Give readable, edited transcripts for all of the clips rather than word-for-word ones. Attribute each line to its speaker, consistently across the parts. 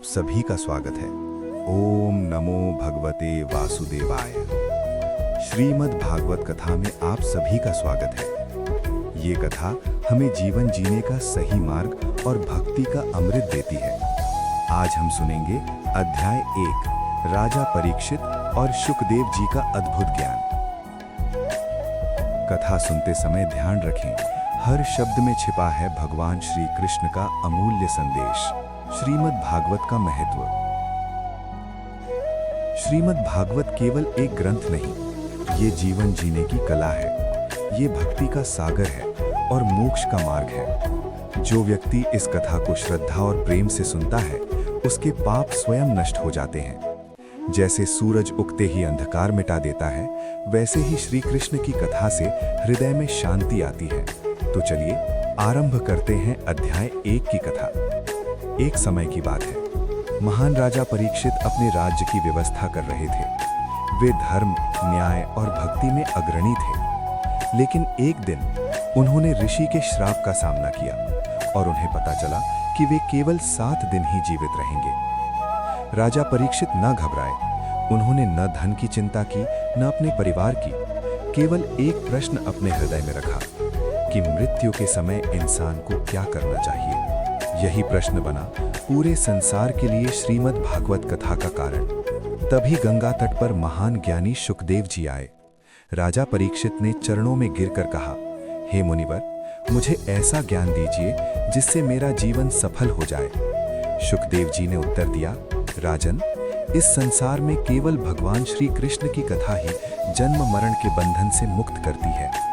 Speaker 1: आप सभी का स्वागत है। ओम नमो भगवते वासुदेवाय। श्रीमद् भागवत कथा में आप सभी का स्वागत है। ये कथा हमें जीवन जीने का सही मार्ग और भक्ति का अमृत देती है। आज हम सुनेंगे अध्याय 1, राजा परीक्षित और शुकदेव जी का अद्भुत ज्ञान। कथा सुनते समय ध्यान रखें, हर शब्द में छिपा है भगवान श्री कृष्ण का अमूल्य संदेश। श्रीमद् भागवत का महत्व। श्रीमद् भागवत केवल एक ग्रंथ नहीं, ये जीवन जीने की कला है। ये भक्ति का सागर है और मोक्ष का मार्ग है। जो व्यक्ति इस कथा को श्रद्धा और प्रेम से सुनता है, उसके पाप स्वयं नष्ट हो जाते हैं। जैसे सूरज उगते ही अंधकार मिटा देता है, वैसे ही श्री कृष्ण की कथा से हृदय में शांति आती है। तो चलिए आरंभ करते हैं अध्याय 1 की कथा। एक समय की बात है, महान राजा परीक्षित अपने राज्य की व्यवस्था कर रहे थे। वे धर्म, न्याय और भक्ति में अग्रणी थे। लेकिन एक दिन उन्होंने ऋषि के श्राप का सामना किया और उन्हें पता चला कि वे केवल 7 दिन ही जीवित रहेंगे। राजा परीक्षित न घबराए। उन्होंने न धन की चिंता की, न अपने परिवार की। केवल एक प्रश्न अपने हृदय में रखा कि मृत्यु के समय इंसान को क्या करना चाहिए। यही प्रश्न बना पूरे संसार के लिए श्रीमद् भागवत कथा का कारण। तभी गंगा तट पर महान ज्ञानी शुकदेव जी आए। राजा परीक्षित ने चरणों में गिरकर कहा, हे मुनिवर, मुझे ऐसा ज्ञान दीजिए जिससे मेरा जीवन सफल हो जाए। शुकदेव जी ने उत्तर दिया, राजन, इस संसार में केवल भगवान श्री कृष्ण की कथा ही जन्म मरण के बंधन से मुक्त करती है।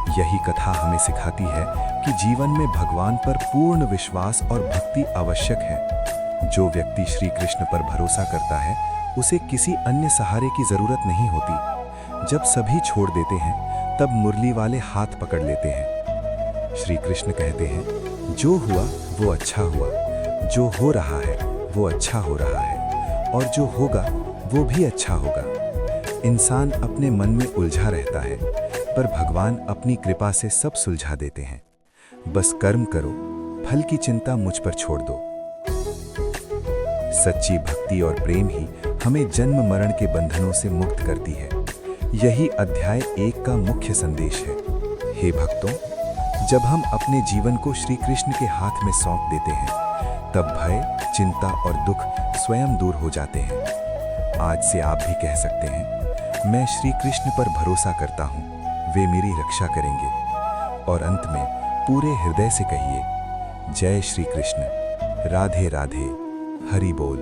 Speaker 1: यही कथा हमें सिखाती है कि जीवन में भगवान पर पूर्ण विश्वास और भक्ति आवश्यक है। जो व्यक्ति श्री कृष्ण पर भरोसा करता है, उसे किसी अन्य सहारे की जरूरत नहीं होती। जब सभी छोड़ देते हैं, तब मुरली वाले हाथ पकड़ लेते हैं। श्री कृष्ण कहते हैं, जो हुआ वो अच्छा हुआ, जो हो रहा है वो अच्छा हो रहा है, और जो होगा वो भी अच्छा होगा। इंसान अपने मन में उलझा रहता है, पर भगवान अपनी कृपा से सब सुलझा देते हैं। बस कर्म करो, फल की चिंता मुझ पर छोड़ दो। सच्ची भक्ति और प्रेम ही हमें जन्म मरण के बंधनों से मुक्त करती है। यही अध्याय 1 का मुख्य संदेश है। हे भक्तों, जब हम अपने जीवन को श्री कृष्ण के हाथ में सौंप देते हैं, तब भय, चिंता और दुख स्वयं दूर हो जाते हैं। आज से आप भी कह सकते हैं, मैं श्री कृष्ण पर भरोसा करता हूँ, वे मेरी रक्षा करेंगे। और अंत में पूरे हृदय से कहिए, जय श्री कृष्ण, राधे राधे, हरि बोल।